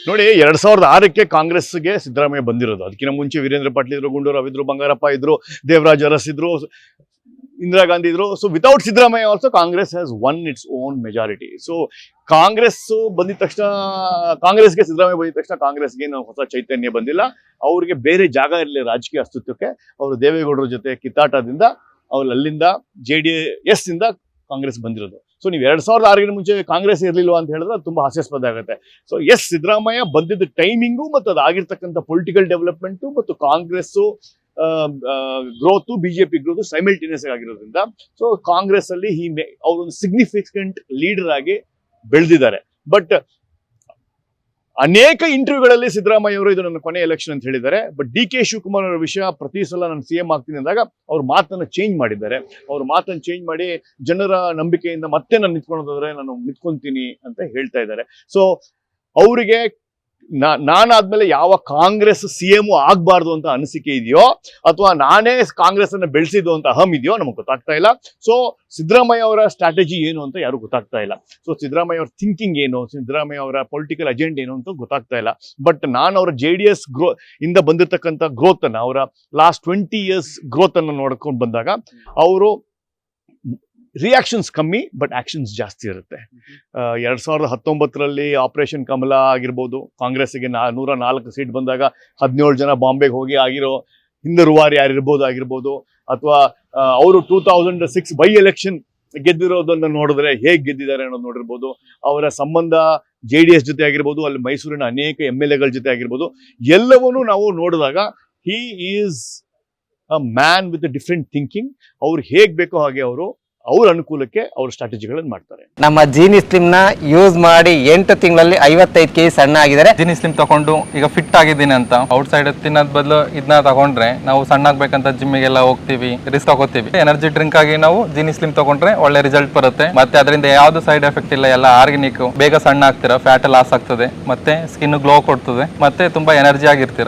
ನೋಡಿ 2006ಕ್ಕೆ ಕಾಂಗ್ರೆಸ್ಗೆ ಸಿದ್ದರಾಮಯ್ಯ ಬಂದಿರೋದು. ಅದಕ್ಕಿಂತ ಮುಂಚೆ ವೀರೇಂದ್ರ ಪಾಟೀಲ್ ಇದ್ರು, ಗುಂಡೂರಾವ್ ಇದ್ರು, ಬಂಗಾರಪ್ಪ ಇದ್ರು, ದೇವರಾಜ್ ಅರಸ್ ಇದ್ರು, ಇಂದಿರಾ ಗಾಂಧಿ ಇದ್ರು. So without Siddaramaiah also Congress has one its own majority. So Congress ಬಂದಿದ ತಕ್ಷಣ, ಕಾಂಗ್ರೆಸ್ಗೆ ಸಿದ್ದರಾಮಯ್ಯ ಬಂದಿದ ತಕ್ಷಣ ಕಾಂಗ್ರೆಸ್ಗೆ ಏನು ಹೊಸ ಚೈತನ್ಯ ಬಂದಿಲ್ಲ. ಅವ್ರಿಗೆ ಬೇರೆ ಜಾಗ ಇರಲಿ ರಾಜಕೀಯ ಅಸ್ತಿತ್ವಕ್ಕೆ. ಅವರು ದೇವೇಗೌಡರ ಜೊತೆ ಕಿತ್ತಾಟದಿಂದ ಅವ್ರು ಅಲ್ಲಿಂದ JDS ಇಂದ ಕಾಂಗ್ರೆಸ್ ಬಂದಿರೋದು. ಸೊ ನೀವು 2006ರ ಮುಂಚೆ ಕಾಂಗ್ರೆಸ್ ಇರಲಿಲ್ವಾ ಅಂತ ಹೇಳಿದ್ರೆ ಅದು ತುಂಬಾ ಹಾಸ್ಯಾಸ್ಪದ ಆಗುತ್ತೆ. ಸೊ ಸಿದ್ದರಾಮಯ್ಯ ಬಂದಿದ್ದ ಟೈಮಿಂಗು ಮತ್ತು ಅದಾಗಿರ್ತಕ್ಕಂಥ ಪೊಲಿಟಿಕಲ್ ಡೆವಲಪ್ಮೆಂಟು ಮತ್ತು Congress growth, BJP growth simultaneous ಆಗಿರೋದ್ರಿಂದ ಸೊ ಕಾಂಗ್ರೆಸ್ ಅಲ್ಲಿ ಅವರೊಂದು ಸಿಗ್ನಿಫಿಕೆಂಟ್ ಲೀಡರ್ ಆಗಿ ಬೆಳೆದಿದ್ದಾರೆ. ಬಟ್ ಅನೇಕ ಇಂಟರ್ವ್ಯೂಗಳಲ್ಲಿ ಸಿದ್ದರಾಮಯ್ಯ ಅವರು ಇದು ನನ್ನ ಕೊನೆ ಎಲೆಕ್ಷನ್ ಅಂತ ಹೇಳಿದ್ದಾರೆ. ಬಟ್ DK ಶಿವಕುಮಾರ್ ಅವರ ವಿಷಯ, ಪ್ರತಿ ಸಲ ನಾನು CM ಆಗ್ತೀನಿ ಅಂದಾಗ ಅವ್ರ ಮಾತನ್ನ ಚೇಂಜ್ ಮಾಡಿದ್ದಾರೆ. ಅವ್ರ ಮಾತನ್ನ ಚೇಂಜ್ ಮಾಡಿ ಜನರ ನಂಬಿಕೆಯಿಂದ ಮತ್ತೆ ನಾನು ನಿಂತ್ಕೊಳ್ಳೋದಾದ್ರೆ ನಾನು ನಿಂತ್ಕೊಂತೀನಿ ಅಂತ ಹೇಳ್ತಾ ಇದ್ದಾರೆ. ಸೊ ಅವರಿಗೆ ನಾನಾದ್ಮೇಲೆ ಯಾವ ಕಾಂಗ್ರೆಸ್ CM ಆಗ್ಬಾರ್ದು ಅಂತ ಅನಿಸಿಕೆ ಇದೆಯೋ, ಅಥವಾ ನಾನೇ ಕಾಂಗ್ರೆಸ್ ಅನ್ನ ಬೆಳೆಸಿದ್ದು ಅಂತ ಅಹಂ ಇದೆಯೋ ನಮಗೆ ಗೊತ್ತಾಗ್ತಾ ಇಲ್ಲ. ಸೊ ಸಿದ್ದರಾಮಯ್ಯ ಅವರ ಸ್ಟ್ರಾಟಜಿ ಏನು ಅಂತ ಯಾರು ಗೊತ್ತಾಗ್ತಾ ಇಲ್ಲ. ಸೊ ಸಿದ್ದರಾಮಯ್ಯ ಅವರ ಥಿಂಕಿಂಗ್ ಏನು, ಸಿದ್ದರಾಮಯ್ಯ ಅವರ ಪೊಲಿಟಿಕಲ್ ಅಜೆಂಡ್ ಏನು ಅಂತ ಗೊತ್ತಾಗ್ತಾ ಇಲ್ಲ. ಬಟ್ ನಾನು ಅವರ JDS ಇಂದ ಬಂದಿರತಕ್ಕಂಥ ಗ್ರೋತ್ ಅನ್ನ, ಅವರ ಲಾಸ್ಟ್ 20 years ಗ್ರೋತ್ ಅನ್ನು ನೋಡ್ಕೊಂಡು ಬಂದಾಗ ಅವರು ರಿಯಾಕ್ಷನ್ಸ್ ಕಮ್ಮಿ ಬಟ್ ಆಕ್ಷನ್ಸ್ ಜಾಸ್ತಿ ಇರುತ್ತೆ. 2019ರಲ್ಲಿ ಆಪರೇಷನ್ ಕಮಲ ಆಗಿರ್ಬೋದು, ಕಾಂಗ್ರೆಸ್ಗೆ 104 ಸೀಟ್ ಬಂದಾಗ 17 ಜನ ಬಾಂಬೆಗೆ ಹೋಗಿ ಆಗಿರೋ ಹಿಂದರುವಾರಿ ಆಗಿರ್ಬೋದು, ಅಥವಾ ಅವರು 2006 ಬೈ ಎಲೆಕ್ಷನ್ ಗೆದ್ದಿರೋದನ್ನ ನೋಡಿದ್ರೆ ಹೇಗೆ ಗೆದ್ದಿದ್ದಾರೆ ಅನ್ನೋದು ನೋಡಿರ್ಬೋದು. ಅವರ ಸಂಬಂಧ JDS ಜೊತೆ ಆಗಿರ್ಬೋದು, ಅಲ್ಲಿ ಮೈಸೂರಿನ ಅನೇಕ MLAಗಳ ಜೊತೆ ಆಗಿರ್ಬೋದು, ಎಲ್ಲವನ್ನೂ ನಾವು ನೋಡಿದಾಗ he is a man with different thinking. ಅವ್ರು ಹೇಗ್ ಬೇಕೋ ಹಾಗೆ ಅವ್ರ ಅನುಕೂಲಕ್ಕೆ ಅವ್ರ ಸ್ಟ್ರಾಟಜಿಗಳನ್ನು ಮಾಡ್ತಾರೆ. ನಮ್ಮ ಜೀನಿ ಸ್ಲಿಮ್ ನ ಯೂಸ್ ಮಾಡಿ 8 ತಿಂಗಳಲ್ಲಿ 55 kg ಸಣ್ಣ ಆಗಿದ್ದಾರೆ. ಜೀನಿ ಸ್ಲಿಮ್ ತಗೊಂಡು ಈಗ ಫಿಟ್ ಆಗಿದ್ದೀನಿ ಅಂತ ಔಟ್ ಸೈಡ್ ತಿನ್ನೋದ್ ಬದಲು ಇದನ್ನ ತಗೊಂಡ್ರೆ ನಾವು ಸಣ್ಣ ಆಗ್ಬೇಕಂತ ಜಿಮ್ಮಿಗೆಲ್ಲ ಹೋಗ್ತೀವಿ, ರಿಸ್ಕ್ ತಗೋತೀವಿ. ಎನರ್ಜಿ ಡ್ರಿಂಕ್ ಆಗಿ ನಾವು ಜೀನಿ ಸ್ಲಿಮ್ ತಗೊಂಡ್ರೆ ಒಳ್ಳೆ ರಿಸಲ್ಟ್ ಬರುತ್ತೆ. ಮತ್ತೆ ಅದರಿಂದ ಯಾವ್ದು ಸೈಡ್ ಎಫೆಕ್ಟ್ ಇಲ್ಲ, ಎಲ್ಲ ಆರ್ಗ್ಯಾನಿಕ್. ಬೇಗ ಸಣ್ಣ ಆಗ್ತೀರಾ, ಫ್ಯಾಟ್ ಲಾಸ್ ಆಗ್ತದೆ, ಮತ್ತೆ ಸ್ಕಿನ್ ಗ್ಲೋ ಕೊಡ್ತದೆ, ಮತ್ತೆ ತುಂಬಾ ಎನರ್ಜಿ ಆಗಿರ್ತೀರಾ.